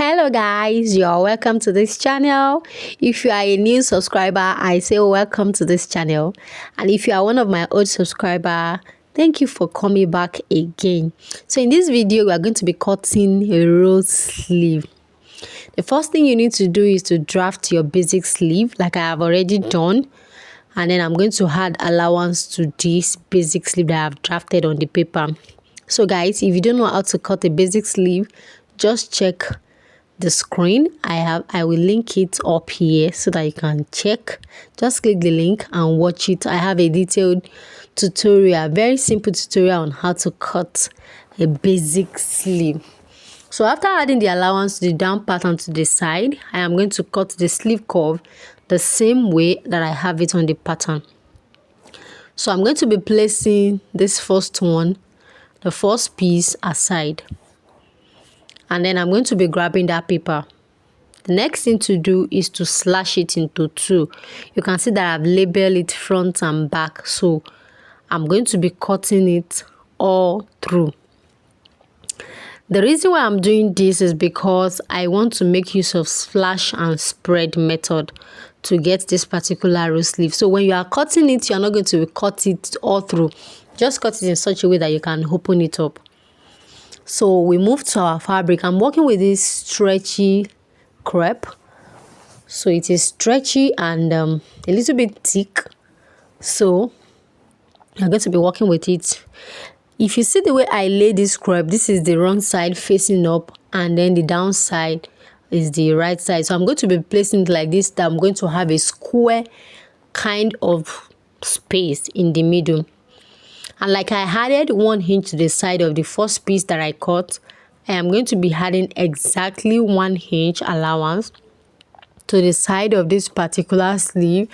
Hello guys, you're welcome to this channel. If you are a new subscriber, I say welcome to this channel, and if you are one of my old subscriber, thank you for coming back again. So in this video we are going to be cutting a rose sleeve. The first thing you need to do is to draft your basic sleeve like I have already done, and then I'm going to add allowance to this basic sleeve that I have drafted on the paper. So guys, if you don't know how to cut a basic sleeve, just check the screen. I will link it up here so that you can check. Just click the link and watch it. I have a detailed tutorial, very simple tutorial on how to cut a basic sleeve. So after adding the allowance to the down pattern to the side, I am going to cut the sleeve curve the same way that I have it on the pattern. So I'm going to be placing this first one, the first piece, aside, and then I'm going to be grabbing that paper. The next thing to do is to slash it into two. You can see that I've labeled it front and back, so I'm going to be cutting it all through. The reason why I'm doing this is because I want to make use of slash and spread method to get this particular rose sleeve. So when you are cutting it, you're not going to cut it all through. Just cut it in such a way that you can open it up. So we move to our fabric. I'm working with this stretchy crepe. So it is stretchy and a little bit thick. So I'm going to be working with it. If you see the way I lay this crepe, this is the wrong side facing up, and then the down side is the right side. So I'm going to be placing it like this, that I'm going to have a square kind of space in the middle. And like I added 1 inch to the side of the first piece that I cut, I am going to be adding exactly 1 inch allowance to the side of this particular sleeve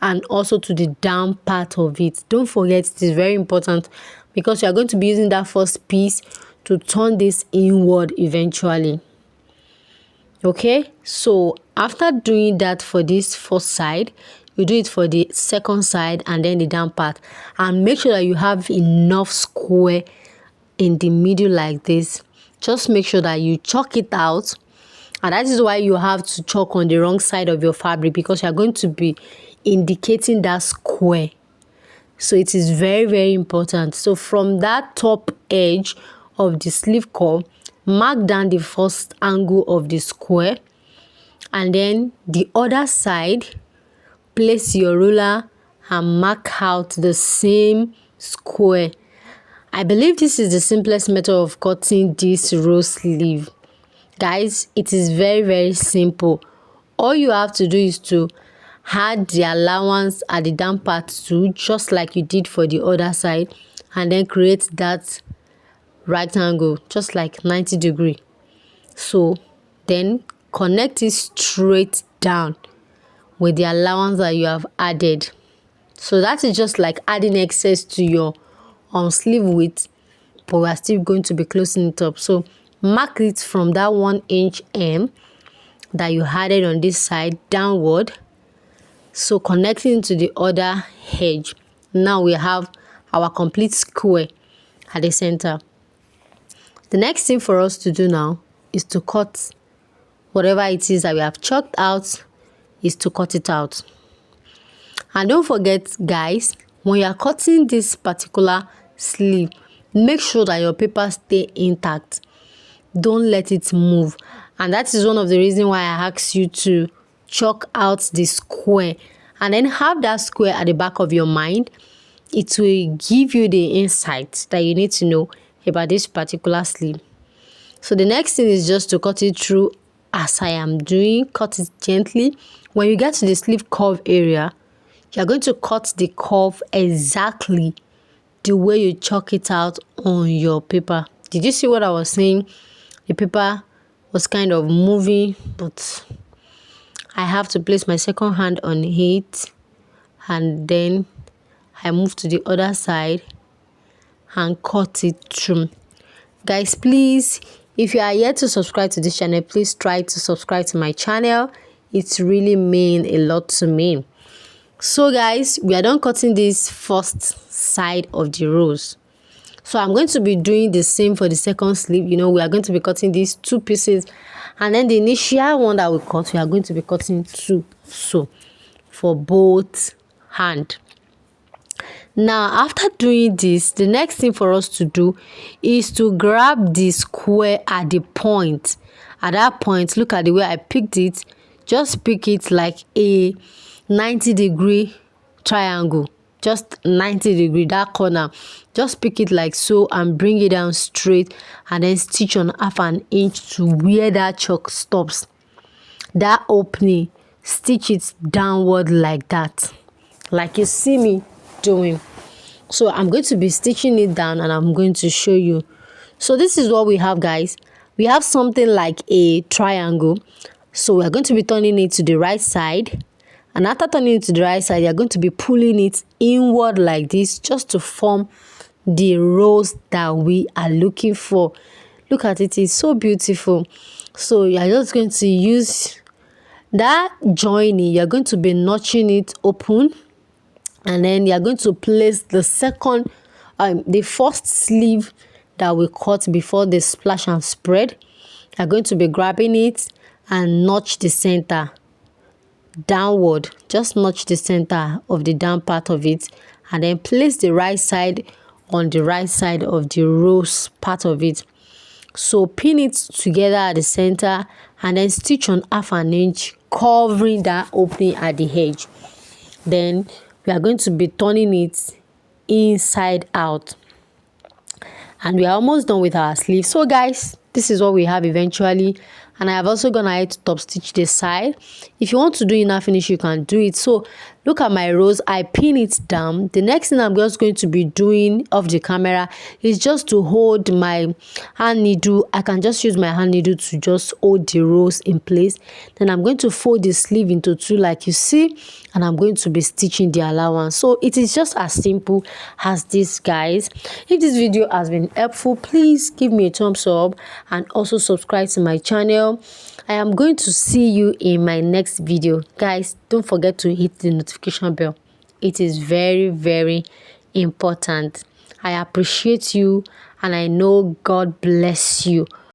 and also to the down part of it. Don't forget, it is very important because you are going to be using that first piece to turn this inward eventually. Okay, so after doing that for this first side, you do it for the second side and then the down part, and make sure that you have enough square in the middle like this. Just make sure that you chalk it out, and that is why you have to chalk on the wrong side of your fabric, because you are going to be indicating that square. So it is very, very important. So from that top edge of the sleeve curve, mark down the first angle of the square, and then the other side, place your ruler and mark out the same square. I believe this is the simplest method of cutting this rose sleeve. Guys, it is very, very simple. All you have to do is to add the allowance at the down part too, just like you did for the other side, and then create that right angle, just like 90 degree. So then connect it straight down with the allowance that you have added. So that is just like adding excess to your sleeve width, but we are still going to be closing it up. So mark it from that 1 inch M that you added on this side downward, so connecting to the other edge. Now we have our complete square at the center. The next thing for us to do now is to cut whatever it is that we have chalked out, is to cut it out. And don't forget guys, when you are cutting this particular sleeve, make sure that your paper stay intact. Don't let it move. And that is one of the reasons why I asked you to chalk out the square, and then have that square at the back of your mind. It will give you the insight that you need to know about this particular sleeve. So the next thing is just to cut it through as I am doing. Cut it gently. When you get to the sleeve curve area, you're going to cut the curve exactly the way you chalk it out on your paper. Did you see what I was saying? The paper was kind of moving, but I have to place my second hand on it, and then I move to the other side and cut it through. Guys, please, if you are yet to subscribe to this channel, please try to subscribe to my channel. It really means a lot to me. So guys, we are done cutting this first side of the rose. So I'm going to be doing the same for the second sleeve. We are going to be cutting these 2 pieces, and then the initial one that we cut, we are going to be cutting 2, so for both hand. Now after doing this, the next thing for us to do is to grab the square at the point. At that point, look at the way I picked it. Just pick it like a 90-degree triangle, just 90-degree, that corner. Just pick it like so and bring it down straight, and then stitch on 1/2 inch to where that chalk stops. That opening, stitch it downward like that, like you see me doing. So I'm going to be stitching it down and I'm going to show you. So this is what we have, guys. We have something like a triangle. So we're going to be turning it to the right side, and after turning it to the right side, you're going to be pulling it inward like this, just to form the rose that we are looking for. Look at it, it's so beautiful. So you're just going to use that joining, you're going to be notching it open, and then you're going to place the first sleeve that we cut before the splash and spread. You're going to be grabbing it and notch the center downward. Just notch the center of the down part of it, and then place the right side on the right side of the rose part of it. So pin it together at the center, and then stitch on 1/2 inch, covering that opening at the edge. Then we are going to be turning it inside out, and we are almost done with our sleeve. So guys, this is what we have eventually, and I have also gone ahead to top stitch this side. If you want to do inner finish, you can do it. So look at my rose, I pin it down. The next thing I'm just going to be doing off the camera is just to hold my hand needle. I can just use my hand needle to just hold the rose in place. Then I'm going to fold the sleeve into 2 like you see, and I'm going to be stitching the allowance. So it is just as simple as this, guys. If this video has been helpful, please give me a thumbs up and also subscribe to my channel. I am going to see you in my next video. Guys, don't forget to hit the notification bell. It is very, very important. I appreciate you, and I know God bless you